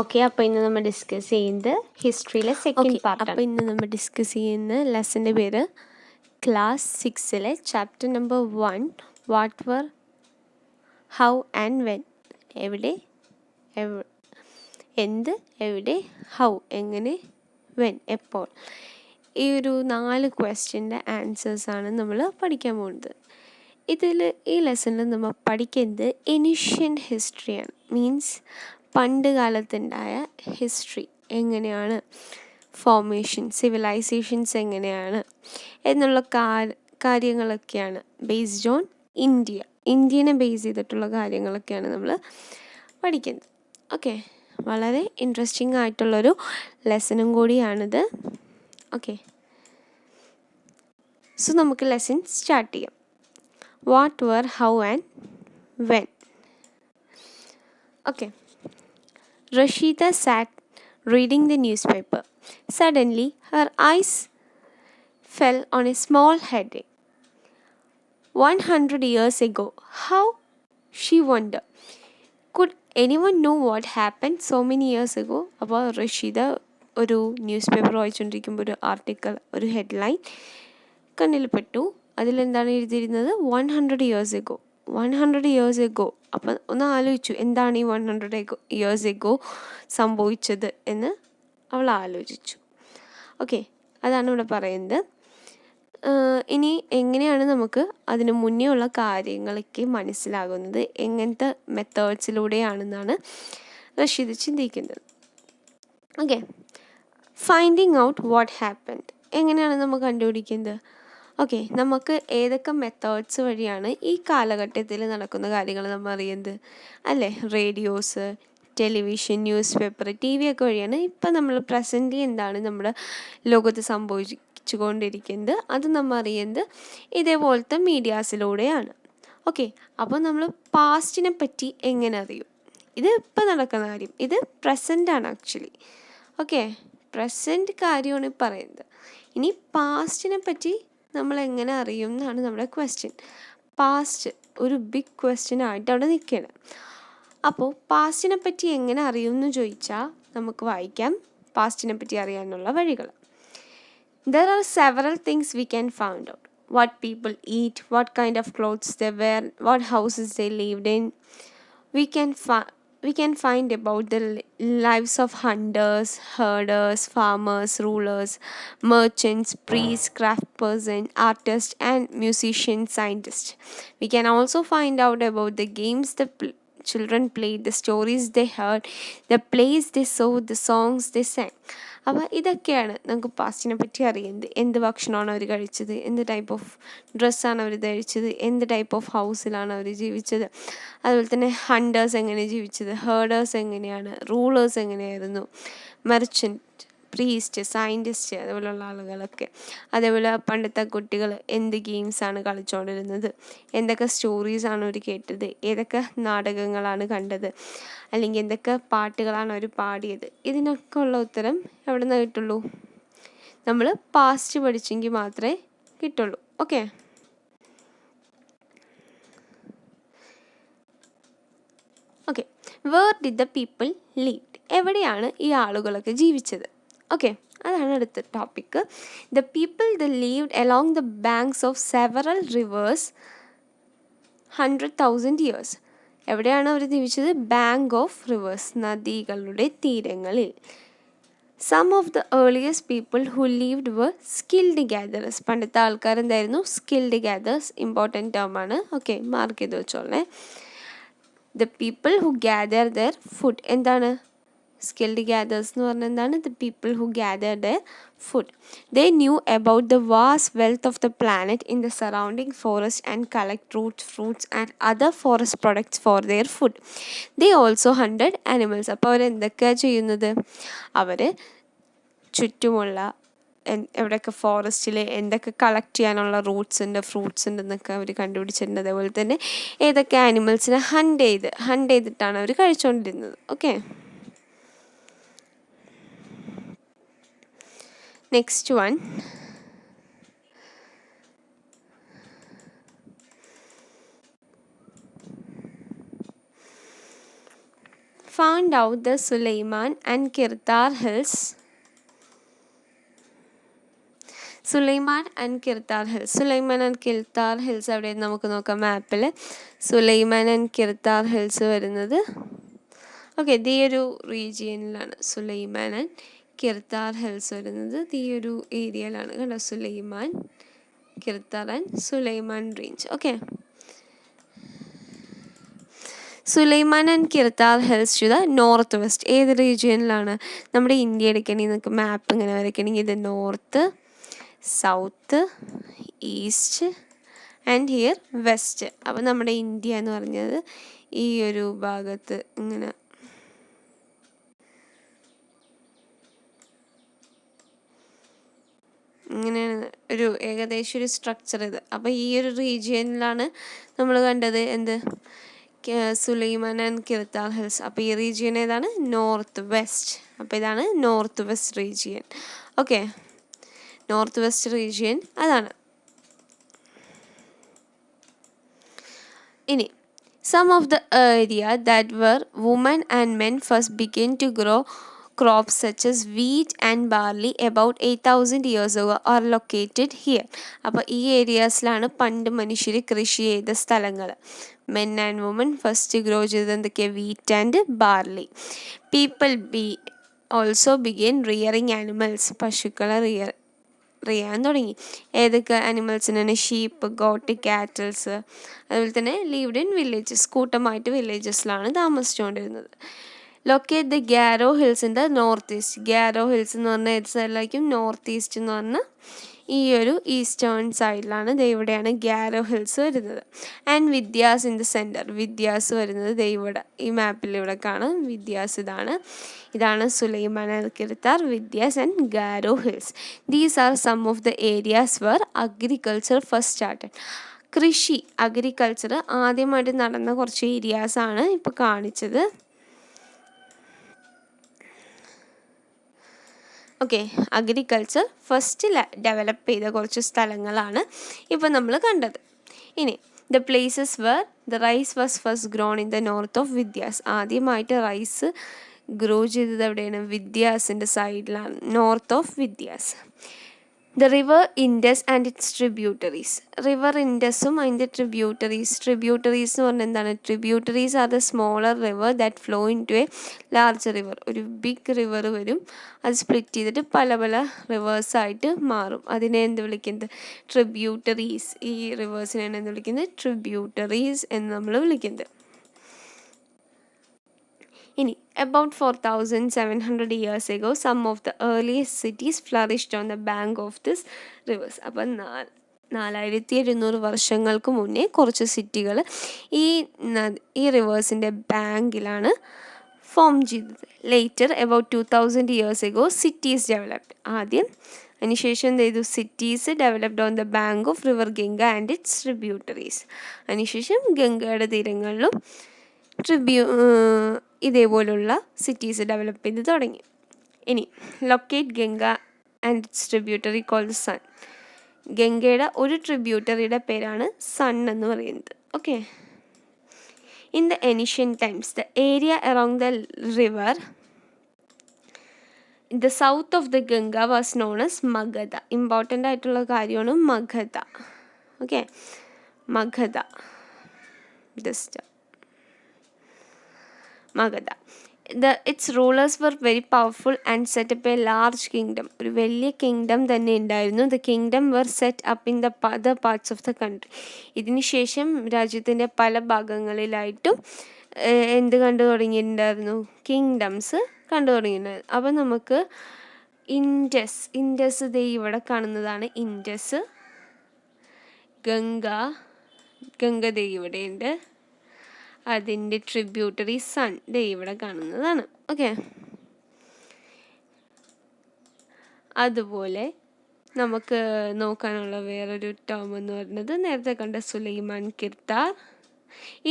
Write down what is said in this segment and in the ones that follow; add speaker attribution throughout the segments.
Speaker 1: Okay, അപ്പോൾ ഇന്ന് നമ്മൾ ഡിസ്കസ് ചെയ്യുന്നത് ഹിസ്റ്ററിയിലെ സെക്കൻഡ് പാർട്ടാണ്.
Speaker 2: അപ്പോൾ ഇന്ന് നമ്മൾ ഡിസ്കസ് ചെയ്യുന്ന ലെസൻ്റെ പേര് ക്ലാസ് 6-ലെ chapter number 1 what where how and when. എവിടെ, എന്ത്, എവിടെ, ഹൗ എങ്ങനെ, വെൻ എപ്പോൾ. ഈ ഒരു 4 ക്വസ്റ്റ്യൻ്റെ ആൻസേഴ്സാണ് നമ്മൾ പഠിക്കാൻ പോകുന്നത്. ഈ ലെസണിൽ നമ്മൾ പഠിക്കുന്നത് ഏൻഷ്യൻ്റ് ഹിസ്റ്ററിയാണ്. മീൻസ് പണ്ട് കാലത്തുണ്ടായ ഹിസ്റ്ററി എങ്ങനെയാണ്, ഫോർമേഷൻ, സിവിലൈസേഷൻസ് എങ്ങനെയാണ് എന്നുള്ള കാര്യങ്ങളൊക്കെയാണ് ബേസ്ഡ് ഓൺ ഇന്ത്യനെ ബേസ് ചെയ്തിട്ടുള്ള കാര്യങ്ങളൊക്കെയാണ് നമ്മൾ പഠിക്കുന്നത്. ഓക്കെ, വളരെ ഇൻട്രസ്റ്റിംഗ് ആയിട്ടുള്ളൊരു ലെസണും കൂടിയാണിത്. ഓക്കെ, സോ നമുക്ക് ലെസൺ സ്റ്റാർട്ട് ചെയ്യാം. What where, how and when. Okay. Rashida sat reading the newspaper. Suddenly, her eyes fell on a small heading. 100 years ago. How? She wondered. Could anyone know what happened so many years ago? അപ്പോൾ റഷീദ ഒരു news paper വായിച്ചുകൊണ്ടിരിക്കുമ്പോൾ ഒരു article, ഒരു headline കണ്ണിൽ പെട്ടു. അതിലെന്താണ് എഴുതിയിരുന്നത്? 100 years ago. 100 years ago. അപ്പം ഒന്ന് ആലോചിച്ചു, എന്താണ് ഈ 100 years ago സംഭവിച്ചത് എന്ന് അവൾ ആലോചിച്ചു. ഓക്കെ, അതാണ് ഇവിടെ പറയുന്നത്. ഇനി എങ്ങനെയാണ് നമുക്ക് അതിന് മുന്നേ ഉള്ള കാര്യങ്ങളൊക്കെ മനസ്സിലാകുന്നത്, എങ്ങനത്തെ മെത്തേഡ്സിലൂടെയാണെന്നാണ് റഷീദ് ചിന്തിക്കുന്നത്. Okay, finding out what happened. എങ്ങനെയാണ് നമ്മൾ കണ്ടുപിടിക്കുന്നത്? ഓക്കെ, നമുക്ക് ഏതൊക്കെ മെത്തേഡ്സ് വഴിയാണ് ഈ കാലഘട്ടത്തിൽ നടക്കുന്ന കാര്യങ്ങൾ നമ്മൾ അറിയുന്നത് അല്ലേ? Radios, television, news paper, T V ഒക്കെ വഴിയാണ് ഇപ്പം നമ്മൾ പ്രസൻ്റ്ലി എന്താണ് നമ്മുടെ ലോകത്ത് സംഭവിച്ചുകൊണ്ടിരിക്കുന്നത് അത് നമ്മൾ അറിയുന്നത് ഇതേപോലത്തെ മീഡിയാസിലൂടെയാണ്. ഓക്കെ, അപ്പോൾ നമ്മൾ പാസ്റ്റിനെ പറ്റി എങ്ങനെ അറിയും? ഇത് ഇപ്പം നടക്കുന്ന കാര്യം, ഇത് പ്രസൻ്റാണ് ആക്ച്വലി. ഓക്കെ, പ്രസൻറ്റ് കാര്യമാണ് പറയുന്നത്. ഇനി പാസ്റ്റിനെ പറ്റി നമ്മൾ എങ്ങനെ അറിയും എന്നാണ് നമ്മുടെ ക്വസ്റ്റ്യൻ. പാസ്റ്റ് ഒരു ബിഗ് ക്വസ്റ്റ്യൻ ആയിട്ട് അവിടെ നിൽക്കുകയാണ്. അപ്പോൾ പാസ്റ്റിനെ പറ്റി എങ്ങനെ അറിയും എന്ന് ചോദിച്ചാൽ നമുക്ക് വായിക്കാം പാസ്റ്റിനെ പറ്റി അറിയാനുള്ള വഴികൾ. There are several things we can find out. What people eat, what kind of clothes they wear, what houses they lived in. We can find about the lives of hunters, herders, farmers, rulers, merchants, priests, craftspersons, artists, and musicians, scientists. We can also find out about the games the children played, the stories they heard, the plays they saw, the songs they sang. അപ്പോൾ ഇതൊക്കെയാണ് നമുക്ക് പാസ്റ്റിനെ പറ്റി അറിയുന്നത്. എന്ത് ഭക്ഷണമാണ് അവർ കഴിച്ചത്, എന്ത് type of ഡ്രസ്സാണ് അവർ ധരിച്ചത്, എന്ത് ടൈപ്പ് ഓഫ് ഹൗസിലാണ് അവർ ജീവിച്ചത്, അതുപോലെ തന്നെ ഹണ്ടേഴ്സ് എങ്ങനെ ജീവിച്ചത്, ഹേർഡേഴ്സ് എങ്ങനെയാണ്, റൂളേഴ്സ് എങ്ങനെയായിരുന്നു, മെർച്ചൻറ്റ്, പ്രീസ്റ്റ്, സയൻറ്റിസ്റ്റ്, അതുപോലെയുള്ള ആളുകളൊക്കെ. അതേപോലെ പണ്ടത്തെ കുട്ടികൾ എന്ത് ഗെയിംസാണ് കളിച്ചുകൊണ്ടിരുന്നത്, എന്തൊക്കെ സ്റ്റോറീസാണ് അവർ കേട്ടത്, ഏതൊക്കെ നാടകങ്ങളാണ് കണ്ടത്, അല്ലെങ്കിൽ എന്തൊക്കെ പാട്ടുകളാണ് അവർ പാടിയത്. ഇതിനൊക്കെ ഉള്ള ഉത്തരം എവിടെ നിന്ന് കിട്ടുള്ളൂ? നമ്മൾ പാസ്റ്റ് പഠിച്ചെങ്കിൽ മാത്രമേ കിട്ടുള്ളൂ. Okay, okay. Where did the people lived. എവിടെയാണ് ഈ ആളുകളൊക്കെ ജീവിച്ചത്? ഓക്കെ, അതാണ് അടുത്ത topic. The people the lived along the banks of several rivers 100,000 years. എവിടെയാണ് അവർ ജീവിച്ചത്? ബാങ്ക് ഓഫ് റിവേഴ്സ്, നദികളുടെ തീരങ്ങളിൽ. Some of the earliest people who lived were skilled gatherers. പണ്ടത്തെ ആൾക്കാർ എന്തായിരുന്നു? Skilled gatherers. ഇമ്പോർട്ടൻറ്റ് ടേമാണ്. ഓക്കെ, മാർക്ക് ചെയ്ത് വെച്ചോളേ. The people who gather their food. എന്താണ് സ്കിൽഡ് ഗ്യാദേഴ്സ് എന്ന് പറഞ്ഞാൽ എന്താണ്? The people who gather their food. They knew about the vast wealth of the planet in the surrounding forest and collect roots, fruits and other forest products for their food. They also haunted animals. അപ്പോൾ അവരെന്തൊക്കെയാണ് ചെയ്യുന്നത്? അവർ ചുറ്റുമുള്ള എവിടെയൊക്കെ ഫോറസ്റ്റിൽ എന്തൊക്കെ collect ചെയ്യാനുള്ള Roots ഉണ്ട്, fruits ഉണ്ടെന്നൊക്കെ അവർ കണ്ടുപിടിച്ചിട്ടുണ്ട്. അതേപോലെ തന്നെ ഏതൊക്കെ ആനിമൽസിനെ ഹണ്ട് ചെയ്തിട്ടാണ് അവർ കഴിച്ചുകൊണ്ടിരുന്നത്. Okay, next one. found out the Suleiman and Kirtar hills. Suleiman and Kirtar hills. Suleiman and Kirtar hills എവിടെയെന്ന് നമുക്ക് നോക്കാം മാപ്പിൽ. സുലൈമാൻ ആൻഡ് കിർത്താർ ഹിൽസ് വരുന്നത് ഓക്കെ ഈ ഒരു റീജിയനിലാണ്. സുലൈമാൻ ആൻഡ് കിർത്താർ ഹിൽസ് വരുന്നത് ഈ ഒരു ഏരിയയിലാണ്. കണ്ടോ, Suleiman, Kirtar and Suleiman range. Okay, Suleiman and Kirtar hills to the north west. ഏത് റീജിയനിലാണ്? നമ്മുടെ ഇന്ത്യ എടുക്കണമെങ്കിൽ നിങ്ങൾക്ക് മാപ്പ് ഇങ്ങനെ വരയ്ക്കണമെങ്കിൽ ഇത് north, south, east and here west. അപ്പോൾ നമ്മുടെ ഇന്ത്യ എന്ന് പറഞ്ഞത് ഈ ഒരു ഭാഗത്ത് ഇങ്ങനെ ഇങ്ങനെയാണ് ഒരു ഏകദേശം ഒരു സ്ട്രക്ചർ ഇത്. അപ്പോൾ ഈ ഒരു റീജിയനിലാണ് നമ്മൾ കണ്ടത് എന്ത്, സുലൈമാൻ ആൻഡ് കിർത്താർ ഹിൽസ്. അപ്പോൾ ഈ റീജിയൻ ഏതാണ്? North west. അപ്പോൾ ഇതാണ് north west region. Okay, north west region അതാണ്. ഇനി some of the area that were women and men first began to grow crops such as wheat and barley about 8,000 years ago are located here. അപ്പോൾ ഈ ഏരിയാസിലാണ് പണ്ട് മനുഷ്യർ കൃഷി ചെയ്ത സ്ഥലങ്ങൾ. Men and women first grow ചെയ്തത് എന്തൊക്കെയാണ്? Wheat and barley. People also begin rearing animals. പശുക്കളെ റിയാൻ തുടങ്ങി. ഏതൊക്കെ ആനിമൽസിനാണ്? Sheep, got, cattles. അതുപോലെ തന്നെ ലീവ്ഡ് ഇൻ വില്ലേജസ്. കൂട്ടമായിട്ട് വില്ലേജസിലാണ് താമസിച്ചുകൊണ്ടിരുന്നത്. Locate the Garo hills in the north east. Garo hills എന്ന് പറഞ്ഞാൽ ഏത് സൈഡിലായിരിക്കും? നോർത്ത് ഈസ്റ്റ് എന്ന് പറഞ്ഞാൽ ഈ ഒരു ഈസ്റ്റേൺ സൈഡിലാണ്. ഇവിടെയാണ് ഗാരോ ഹിൽസ് വരുന്നത്. And Vidya's in the centre. Vidya's വരുന്നത് ഇവിടെ ഈ മാപ്പിൽ ഇവിടെ കാണാം. വിദ്യാസ് ഇതാണ് Sulaiman and കിർത്താർ, Vidya's and Garo hills. These are some of the areas were agriculture first started. കൃഷി, അഗ്രികൾച്ചർ ആദ്യമായിട്ട് നടന്ന കുറച്ച് ഏരിയാസാണ് ഇപ്പോൾ കാണിച്ചത്. ഓക്കെ, അഗ്രികൾച്ചർ ഫസ്റ്റ് ഡെവലപ്പ് ചെയ്ത കുറച്ച് സ്ഥലങ്ങളാണ് ഇപ്പോൾ നമ്മൾ കണ്ടത്. ഇനി the places where the rice was first grown in the north of Vindhyas. ആദ്യമായിട്ട് റൈസ് ഗ്രോ ചെയ്തത് എവിടെയാണ്? വിദ്യാസിൻ്റെ സൈഡിലാണ്, north of Vindhyas. The river Indus and its tributaries. River ഇൻഡസും അതിൻ്റെ ട്രിബ്യൂട്ടറീസ് എന്ന് പറഞ്ഞാൽ എന്താണ്? Tributaries are the smaller river that flow into a large river. ഒരു ബിഗ് റിവർ വരും, അത് സ്പ്ലിറ്റ് ചെയ്തിട്ട് പല പല റിവേഴ്സായിട്ട് മാറും. അതിനെ എന്ത് വിളിക്കുന്നത്? ട്രിബ്യൂട്ടറീസ്. ഈ റിവേഴ്സിനെയാണ് എന്ത് വിളിക്കുന്നത്? ട്രിബ്യൂട്ടറീസ് എന്ന് നമ്മൾ വിളിക്കുന്നത്. ഇനി about 4,700 years ago some of the earliest cities flourished on the bank of this rivers. അപ്പം 4,700 വർഷങ്ങൾക്ക് മുന്നേ കുറച്ച് സിറ്റികൾ ഈ റിവേഴ്സിൻ്റെ ബാങ്കിലാണ് ഫോം ചെയ്തത്. Later about 2,000 years ago cities developed. അതിനുശേഷം എന്ത് ചെയ്തു? Cities developed on the bank of river Ganga and its tributaries. അതിനുശേഷം ഗംഗയുടെ തീരങ്ങളിലും ഇതേപോലുള്ള സിറ്റീസ് ഡെവലപ്പ് ചെയ്ത് തുടങ്ങി. ഇനി locate Ganga and its tributary called Son. ഗംഗയുടെ ഒരു ട്രിബ്യൂട്ടറിയുടെ പേരാണ് സൺ എന്ന് പറയുന്നത്. Okay, in the ancient times the area around the river in the south of the Ganga was known as Magadha. Important ആയിട്ടുള്ള കാര്യമാണ് Magadha. Okay, Magadha its rulers were very powerful and set up a large kingdom. ഒരു വലിയ kingdom തന്നെ ഉണ്ടായിരുന്നു. The kingdom were set up in the other parts of the country. ഇതിന് ശേഷം രാജ്യത്തിൻ്റെ പല ഭാഗങ്ങളിലായിട്ടും എന്ത് കണ്ടു തുടങ്ങിയിട്ടുണ്ടായിരുന്നു? കിങ്ഡംസ് കണ്ടു തുടങ്ങിയിട്ടുണ്ടായിരുന്നു. അപ്പം നമുക്ക് ഇൻഡസ് ഇവിടെ കാണുന്നതാണ് ഇൻഡസ്. ഗംഗ ഇവിടെയുണ്ട്. അതിൻ്റെ ട്രിബ്യൂട്ടറി സൺ ഇവിടെ കാണുന്നതാണ്. ഓക്കെ, അതുപോലെ നമുക്ക് നോക്കാനുള്ള വേറൊരു ടേം എന്ന് പറയുന്നത് നേരത്തെ കണ്ട സുലൈമാൻ, കിർത്താർ.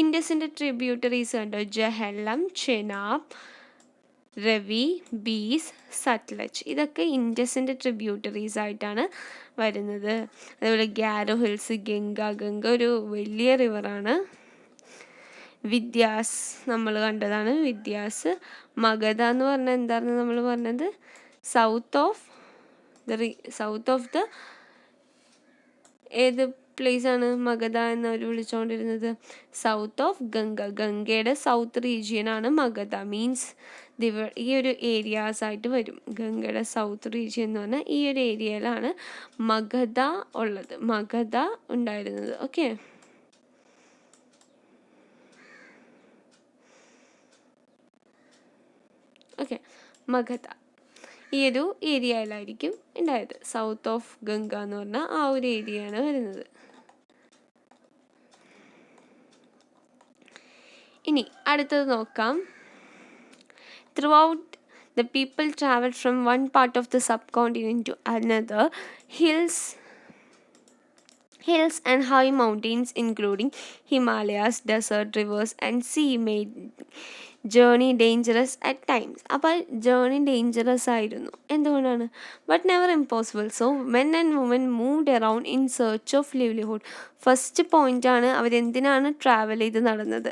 Speaker 2: ഇൻഡസിൻ്റെ ട്രിബ്യൂട്ടറീസ് കണ്ടോ? ജഹലം, ചെനാബ്, രവി, ബീസ്, സത്ലജ്. ഇതൊക്കെ ഇൻഡസിൻ്റെ ട്രിബ്യൂട്ടറീസ് ആയിട്ടാണ് വരുന്നത്. അതേപോലെ ഗാരോ ഹിൽസ്, ഗംഗ ഒരു വലിയ റിവറാണ്. വിദ്യാസ് നമ്മൾ കണ്ടതാണ്. വിദ്യാസ്. മഗധ എന്ന് പറഞ്ഞാൽ എന്താണെന്ന് നമ്മൾ പറഞ്ഞത് സൗത്ത് ഓഫ് ദ ഏത് പ്ലേസ് ആണ് മഗധ എന്നവർ വിളിച്ചുകൊണ്ടിരുന്നത്? South of Ganga. ഗംഗയുടെ സൗത്ത് റീജിയൻ ആണ് മഗധ. മീൻസ് ഈ ഒരു ഏരിയാസ് ആയിട്ട് വരും. ഗംഗയുടെ സൗത്ത് റീജിയൻ എന്ന് പറഞ്ഞാൽ ഈ ഒരു ഏരിയയിലാണ് മഗധ ഉള്ളത്, മഗധ ഉണ്ടായിരുന്നത്. ഓക്കെ, മഗധ ഈ ഒരു ഏരിയയിലായിരിക്കും ഉണ്ടായത്. സൗത്ത് ഓഫ് ഗംഗ എന്ന് പറഞ്ഞാൽ ആ ഒരു ഏരിയയാണ് വരുന്നത്. ഇനി അടുത്തത് നോക്കാം. Throughout the people traveled from one part of the subcontinent to another. Hills and high mountains including Himalayas, desert, rivers and sea made journey dangerous at times. അപ്പോൾ journey dangerous ആയിരുന്നു. എന്തുകൊണ്ടാണ്? But never impossible. So men and women moved around in search of livelihood. First പോയിൻ്റാണ് അവരെന്തിനാണ് travel ചെയ്ത് നടന്നത്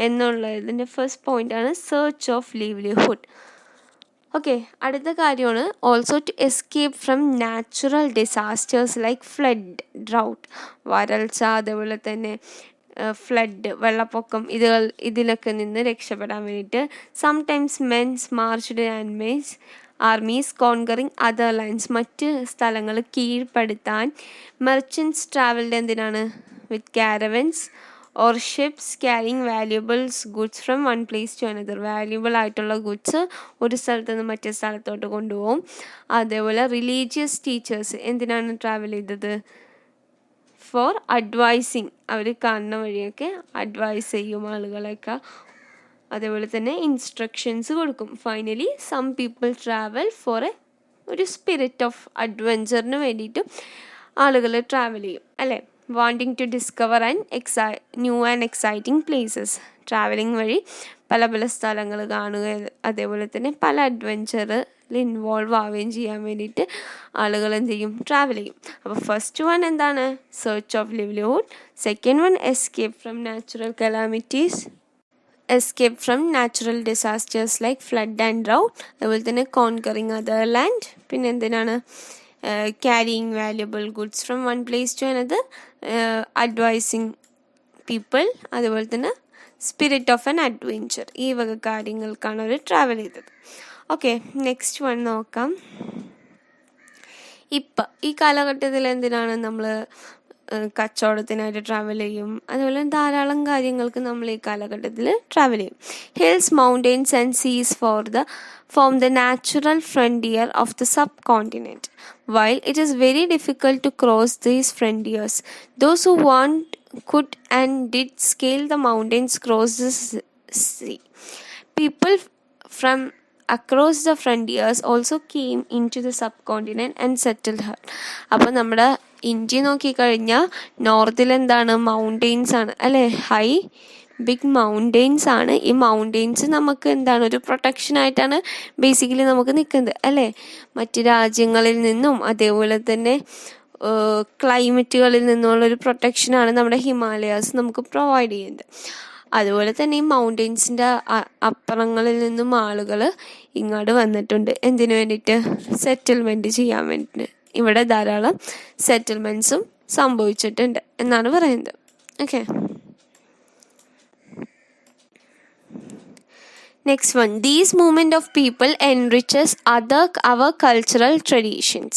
Speaker 2: എന്നുള്ളതിൻ്റെ first പോയിൻ്റാണ് search of livelihood. Okay, അടുത്ത കാര്യമാണ് also to escape from natural disasters like flood, drought, വരൾച്ച, അതേപോലെ തന്നെ ഫ്ലഡ്, വെള്ളപ്പൊക്കം, ഇതിലൊക്കെ നിന്ന് രക്ഷപ്പെടാൻ വേണ്ടിയിട്ട് sometimes mens marched armies conquering other lands, മറ്റ് സ്ഥലങ്ങൾ കീഴ്പ്പെടുത്താൻ മെർച്ചൻസ് ട്രാവൽഡ് എന്തിനാണ് with caravans or ships carrying valuables goods from one place to another. Valuable ആയിട്ടുള്ള ഗുഡ്സ് ഒരു സ്ഥലത്ത് നിന്ന് മറ്റേ സ്ഥലത്തോട്ട് കൊണ്ടുപോകും. അതേപോലെ റിലീജിയസ് ടീച്ചേഴ്സ് എന്തിനാണ് ട്രാവൽ ചെയ്തത്? ഫോർ അഡ്വൈസിങ്, അവർ കാണുന്ന വഴിയൊക്കെ അഡ്വൈസ് ചെയ്യും ആളുകളൊക്കെ, അതേപോലെ തന്നെ ഇൻസ്ട്രക്ഷൻസ് കൊടുക്കും. Finally some people travel for ഒരു സ്പിരിറ്റ് ഓഫ് അഡ്വഞ്ചറിന് വേണ്ടിയിട്ട് ആളുകൾ ട്രാവൽ ചെയ്യും അല്ലേ, wanting to discover new and exciting places. Travelling വഴി പല പല സ്ഥലങ്ങൾ കാണുക, അതേപോലെ തന്നെ പല അഡ്വഞ്ചറിൽ ഇൻവോൾവ് ആവുകയും ചെയ്യാൻ വേണ്ടിയിട്ട് ആളുകൾ എന്ത് ചെയ്യും? ട്രാവൽ ചെയ്യും. അപ്പോൾ ഫസ്റ്റ് വൺ എന്താണ്? Search of livelihood. Second one escape from natural calamities, escape from natural disasters like flood and drought, അതുപോലെ തന്നെ കോൺകറിങ് അതർ ലാൻഡ്, പിന്നെ എന്തിനാണ് carrying valuable goods from one place to another, advising people, അതുപോലെ തന്നെ spirit of an adventure. ഈ വക കാര്യങ്ങൾക്കാണ് അവർ ട്രാവൽ ചെയ്തത്. ഓക്കെ, നെക്സ്റ്റ് വൺ നോക്കാം. ഇപ്പം ഈ കാലഘട്ടത്തിൽ എന്തിനാണ് നമ്മൾ കച്ചവടത്തിനായിട്ട് ട്രാവൽ ചെയ്യും, അതുപോലെ ധാരാളം കാര്യങ്ങൾക്ക് നമ്മൾ ഈ കാലഘട്ടത്തിൽ ട്രാവൽ ചെയ്യും. ഹിൽസ്, മൗണ്ടെയ്ൻസ് ആൻഡ് സീസ് form the natural frontier of the subcontinent. While it is very difficult to cross these frontiers, those who could and did scale the mountains, cross the sea. People from across the frontiers also came into the subcontinent and settled here. അപ്പോൾ നമ്മുടെ India നോക്കിക്കഴിഞ്ഞാൽ നോർത്തിൽ എന്താണ്? Mountains ആണ് അല്ലേ, high big mountains ആണ്. ഈ mountains നമുക്ക് എന്താണ്? ഒരു പ്രൊട്ടക്ഷനായിട്ടാണ് ബേസിക്കലി നമുക്ക് നിൽക്കുന്നത് അല്ലേ, മറ്റ് രാജ്യങ്ങളിൽ നിന്നും അതേപോലെ തന്നെ ക്ലൈമറ്റുകളിൽ നിന്നുള്ളൊരു പ്രൊട്ടക്ഷനാണ് നമ്മുടെ ഹിമാലയാസ് നമുക്ക് പ്രൊവൈഡ് ചെയ്യുന്നത്. അതുപോലെ തന്നെ ഈ മൗണ്ടെയ്ൻസിൻ്റെ അപ്പുറങ്ങളിൽ നിന്നും ആളുകൾ ഇങ്ങോട്ട് വന്നിട്ടുണ്ട്. എന്തിനു വേണ്ടിയിട്ട്? സെറ്റിൽമെൻറ്റ് ചെയ്യാൻ വേണ്ടിയിട്ട്. ഇവിടെ ധാരാളം സെറ്റിൽമെൻറ്റ്സും സംഭവിച്ചിട്ടുണ്ട് എന്നാണ് പറയുന്നത്. Okay, next one. These movement of people enriches our cultural traditions.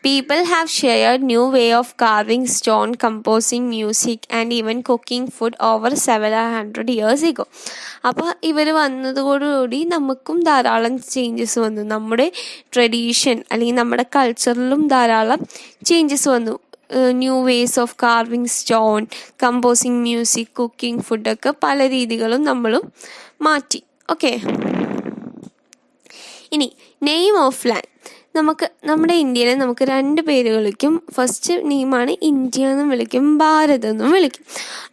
Speaker 2: People have shared new way of carving stone, composing music and even cooking food over several hundred years ago. അപ്പോൾ ഇവർ വന്നതോടുകൂടി നമുക്കും ധാരാളം ചേഞ്ചസ് വന്നു. നമ്മുടെ tradition അല്ലെങ്കിൽ നമ്മുടെ കൾച്ചറിലും ധാരാളം ചേഞ്ചസ് വന്നു. New ways of carving stone, composing music, cooking ഫുഡൊക്കെ പല രീതികളും നമ്മളും മാറ്റി. ഓക്കെ, ഇനി നെയിം ഓഫ് ലാൻഡ്. നമ്മുടെ ഇന്ത്യനെ നമുക്ക് രണ്ട് പേര് വിളിക്കും. ഫസ്റ്റ് നെയിമാണ് ഇന്ത്യ എന്നും വിളിക്കും, ഭാരത് എന്നും വിളിക്കും.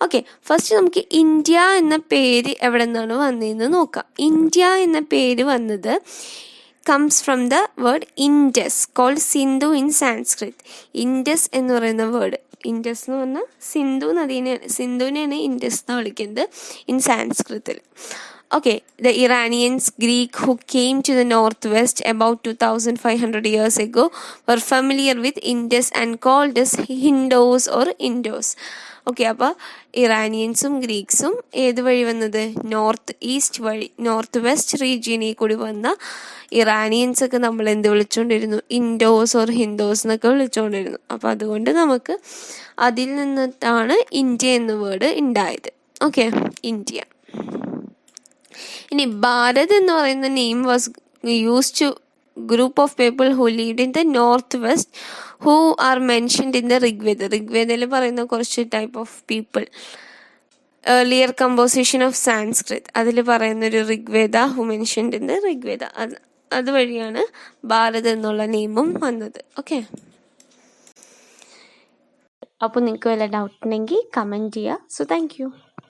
Speaker 2: ഓക്കെ, ഫസ്റ്റ് നമുക്ക് ഇന്ത്യ എന്ന പേര് എവിടെ നിന്നാണ് വന്നതെന്ന് നോക്കാം. ഇന്ത്യ എന്ന പേര് വന്നത് comes from the word Indus, called Sindhu in Sanskrit. Indus എന്ന് പറയുന്ന വേർഡ് ഇൻഡസ് എന്ന് പറഞ്ഞാൽ സിന്ധുവിനെയാണ് ഇൻഡസ് എന്ന് വിളിക്കുന്നത് in സാൻസ്ക്രിറ്റിൽ. Okay, the Iranians, Greek who came to the northwest about 2500 years ago were familiar with Indus and called us Hindos or Indos. Okay, അപ്പോൾ ഇറാനിയൻസും ഗ്രീക്സും ഏത് വഴി വന്നത്? നോർത്ത് ഈസ്റ്റ് വഴി, നോർത്ത് വെസ്റ്റ് റീജിയനിൽ കൂടി വന്ന ഇറാനിയൻസൊക്കെ നമ്മൾ എന്ത് വിളിച്ചുകൊണ്ടിരുന്നു? ഇൻഡോസ് ഓർ ഹിന്ദോസ് എന്നൊക്കെ വിളിച്ചുകൊണ്ടിരുന്നു. അപ്പോൾ അതുകൊണ്ട് നമുക്ക് അതിൽ നിന്നിട്ടാണ് ഇന്ത്യ എന്ന വേർഡ് ഉണ്ടായത്. Okay, India. ഇനി ഭാരത് എന്ന് പറയുന്ന name was use to group of people who lived in the north west who are mentioned in the Rigveda. ഋഗ്വേദയിൽ പറയുന്ന കുറച്ച് type of people, earlier composition of Sanskrit, അതിൽ പറയുന്നൊരു Rigveda who mentioned in the Rigveda. അതുവഴിയാണ് ഭാരത് എന്നുള്ള നെയിമും വന്നത്. ഓക്കെ,
Speaker 1: അപ്പോൾ നിങ്ങൾക്ക് വല്ല ഡൗട്ട് ഉണ്ടെങ്കിൽ കമൻറ്റ് ചെയ്യുക. So thank you.